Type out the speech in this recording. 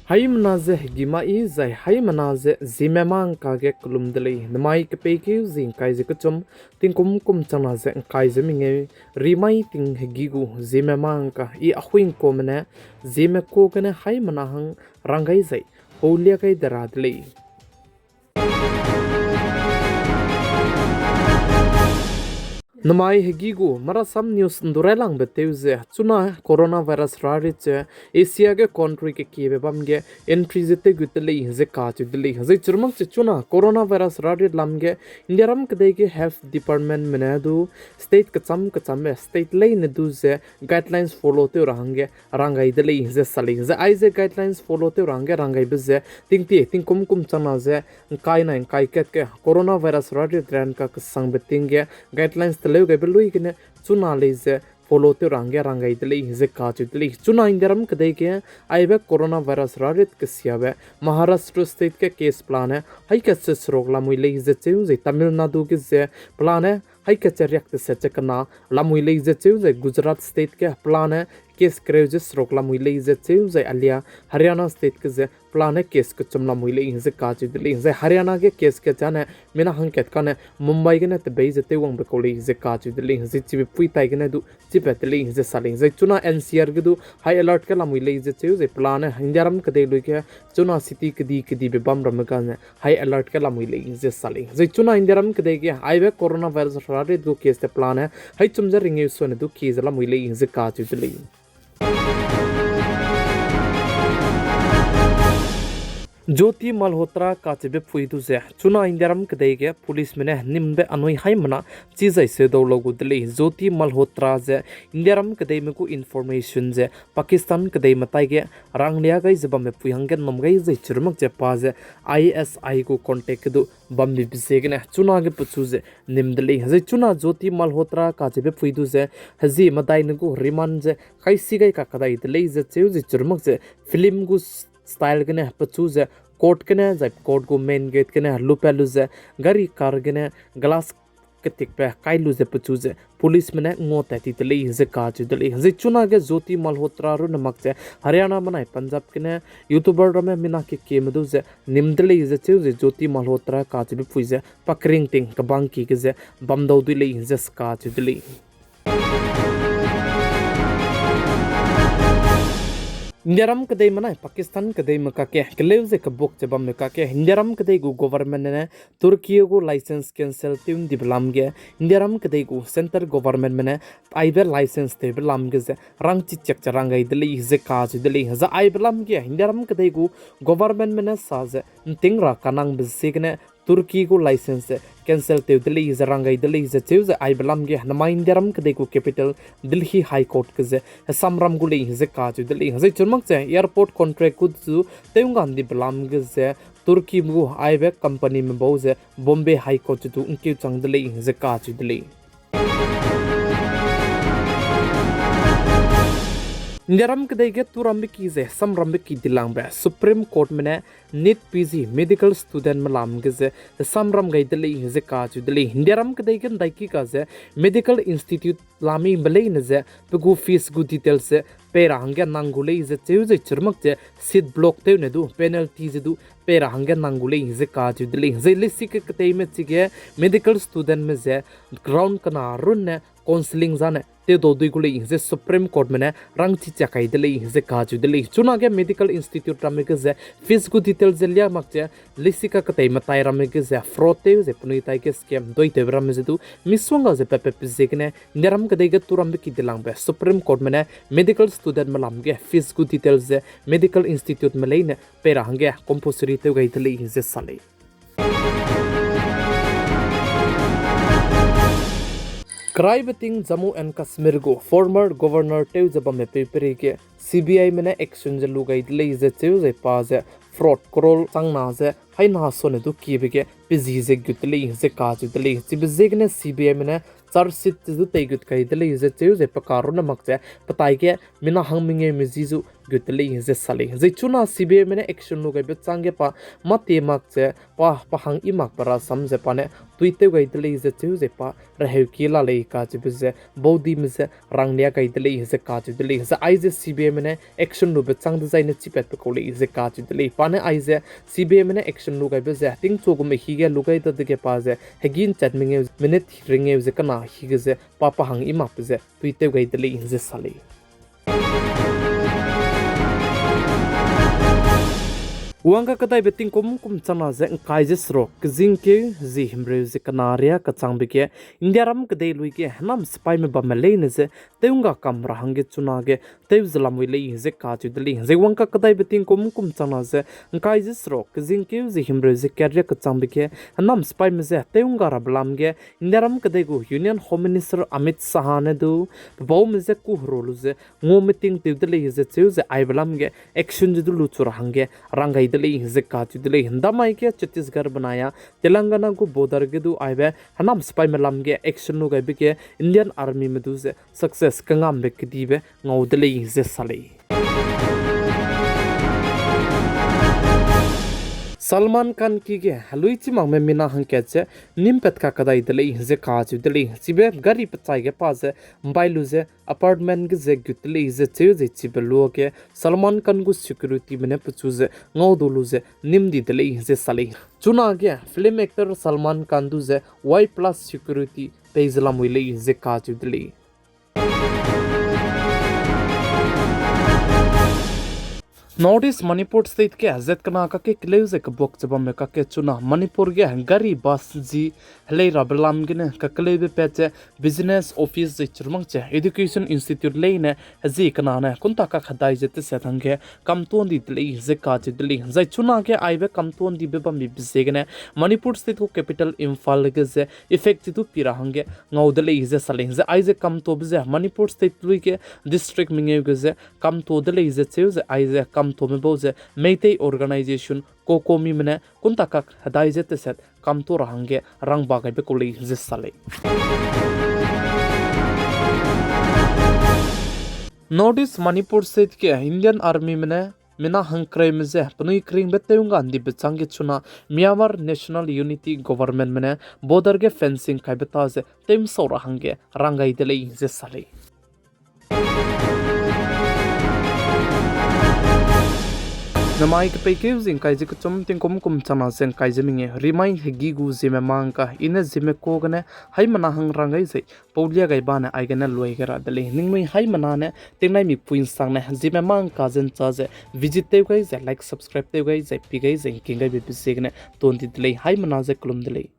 Haimanaze gimai zai haimanaze Zememanka ge kulumdeli namai ke peke zing kaize kuchum tingkum kum chanaze kaize minge rimai ting gigu Zememanka I ahuin komene Zeme ko kene haimanahang rangai zai paulia kai daradli Namai hegigu marasam news ndurelang beteuze chuna coronavirus rariche Asia ge country ke kibe bamge entry jete guteli je ka chudeli je churmak chuna coronavirus rarit lamge indiaram kdei ke health department menadu state kacham state lane du je guidelines follow te range rangai deli je sali je aize guidelines follow te rangai beze tingkum chana je kai ket ke coronavirus rarit ran ka sang betinge guidelines gai belui kene chuna leize follow te rangai dele je ka chudeli chuna indiaram kdei ke aibe coronavirus rarit kesiabe Maharashtra state ke case plan hai hai ke srogla muile je cheu je Tamil Nadu ke je plan hai hai ke cheryak te chekna la muile je cheu je Gujarat state ke plan hai case creages rokla muile je cheu je alia Haryana state ke je plan hai case ke chumla muile je ka chudeli je Haryana ke case ke jane mina hangket kane Mumbai ke ne te bei je te wang be koli je ka chudeli je chibi pui tai ke ne du chipeteli je saling je chuna NCR ge du high alert ke la muile je cheu je plan hai indiaram ke de lui ke chuna city kedi be bam ram ka ne high alert ke la muile je saling je chuna indiaram ke de ke aibe coronavirus rare du case te plan hai hai chumja ringe so ne du case la muile je ka chudeli Jyoti Malhotra kachibe fuidu ze chuna indiaram kdei ge police mene nimbe anoi haimana chizai se dologu dele Jyoti Malhotra ze indiaram kdei me ku information ze Pakistan kdei matai ge ranglia gai ze bamme puyangen nomgai ze chirmak je pa ze ISI ku contact du bambi bisegne chuna ge puchu ze nimdele ze chuna Jyoti Malhotra kachibe fuidu ze haji madai nagu riman ze khaisi gai ka kadai dele ze cheu ze chirmak ze film gu style gene pachu ze court kene zai court go main gate kene lupalu ze gari car gene glass ketik pe kailu ze pachu ze police mene ngota ti tele ze ka chu tele ze chuna ge Jyoti Malhotra ru namak che Haryana manai Punjab kene youtuber rame mina ke kemdu ze nimdele ze chu ze Jyoti Malhotra ka chu pui ze pakring ting ka bangki ge ze bamdau dile ze ka chu tele Indiaram kadai mana Pakistan kadai maka ke kelevze ka bok che bam ka ke Indiaram kadai gu government ne Turkey gu license cancel tim diblam ge Indiaram kadai gu center government mene aibe license te blam ge ze rang chi chek charangai deli ze ka chu deli za aiblam ge Indiaram kadai gu government mene sa ze tingra kanang bisegne Turkey gu license cancel te deli ze rangai deli ze cheu ze aiblam ge nama Indiaram kadai gu capital Delhi high court ke ze samram gu le ze ka chu deli ze churmak che airport contract ku zu teungan di blam ge ze Turkey mu aibe company me bo ze Bombay high court tu unke chang deli ze ka chu deli Indiaram kadai ge turambe ki ze samrambe ki dilang be Supreme Court mene NEET PG medical student malam ge ze samram gai deli ze ka chu deli Indiaram kadai ge daiki ka ze medical institute lami belai ne ze pegu fees gu details ze pera hangya nangule ze cheu ze chirmak che seat block te ne du penalty ze du pera hangya nangule ze ka chu deli ze lisik ke te me chige medical student me ze ground kana run ne counseling zane te do dui gule ze Supreme Court mene rangchi chakai dele ze ka chu dele chuna ge medical institute ram ge ze fees gu details ze lia mak che lisika ka tai matai ram ge ze fraud te ze punai tai ke scam doi te ram ze du miswanga ze pepe ze ne neram ge ge turam ki dilang be Supreme Court mene medical student malam ge fees gu details ze medical institute mele ne pera hange compulsory te gai dele ze sale Kraibeting Jammu and Kashmir go former governor Teu Jabame Peperi ke CBI mene action je lugai dile je cheu je pa je fraud krol sangna je haina sone du kibe ke pizhi je gutli je ka ju dile chibje ne CBI mene charsit ju te gut kai dile je cheu je pakaro na mak je patai ke mina hangminge mizi ju gutli ze sali ze chuna CBM ne action lu gai be changge pa mate mak che pa pahang imak para sam je pa ne tuite gai dli ze chu je pa rahe kila le ka chu ze bodi mi ze ranglia gai dli ze ka chu dli ze ai ze CBM ne action lu be chang de zaine chipet pe ko le ze ka chu dli pa ne ai ze CBM ne action lu gai be ze ting chu gum hi ge lu gai da de ge pa ze hegin chat minge minute ringe ze kana hi ge ze pa pahang imak ze tuite gai dli ze sali Uangka kadai beting kum chana ze kai je sro kjing ke zi himre ze kanaria ka changbe ke indiaram kadai lui ke hanam spai me bamale ne ze teunga kamra hange chuna ge teuzlam wi le ze ka chu deli ze uangka kadai beting kum chana ze kai je sro kjing ke zi himre ze karya ka changbe ke hanam spai me ze teunga rablam ge indiaram kadai go union home minister Amit Shah ne du bau me ze ku rolu ze ngo meeting teudeli ze cheu ze aiblam ge action ju lu chura hange rangai Zekatu dele hindamai ke Chhattisgarh banaya Telangana को border के दो आइबे हनाम spy में lump के action no गए के Indian army में दो से सक्सेस कंगाम बे के दीबे ngau dele ze sale Salman Khan ki ge haluichi mang me mina hang ke che nim pet ka kadai dele ze ka chu dele chibe gari pachai ge pa ze mbailu ze apartment ge ze gutli ze che ze chibe lo ke Salman Khan gu security mene puchu ze ngau dolu ze nim di dele ze sale chuna ge film actor Salman Khan du ze Y+ security peizlam wile ze ka chu dele Northeast Manipur state के हजरत कना का के क्लेव से कबोक जब में का के चुना मणिपुर के हंगारी बस जी हले रबलाम के ने का क्लेव पे चे बिजनेस ऑफिस जे चुरमंग चे एजुकेशन इंस्टीट्यूट ले ने हजी कना ने कुंता का खदाई जते से थंगे कमतोन दी दले जे का चे दले जय चुना के आइबे कमतोन दी बेबम बि बिसे ने मणिपुर स्टेट को कैपिटल इंफाल के जे इफेक्ट तु पिरा हंगे ngau dele जे सले जे आइजे कमतो बजे मणिपुर स्टेट लुई के डिस्ट्रिक्ट मिंगे के जे कमतो दले जे चे जे आइजे to me boze meitei organization kokomi mene kuntakak hadai jete set kam to rahange rang bagai be kolei je sale Northeast Manipur state ke Indian army mene mina hangkrai meze pnui kring beteunga andi bechange chuna Myanmar National Unity Government mene border ge fencing kai beta je tem so rahange rangai dele je sale Namai ke peke using kai jik chum ting kum chana sen kai jeminge remind hegi gu Zememanka ina Zeme ko gane hai mana hang rangai sei paulia gai bana ai gana loi gara dale ningmai hai mana ne tingnai mi puin sang ne Zememanka jen cha je visit te gai je like subscribe te gai je pi gai je king gai bi se gane ton di dale hai mana je klum dale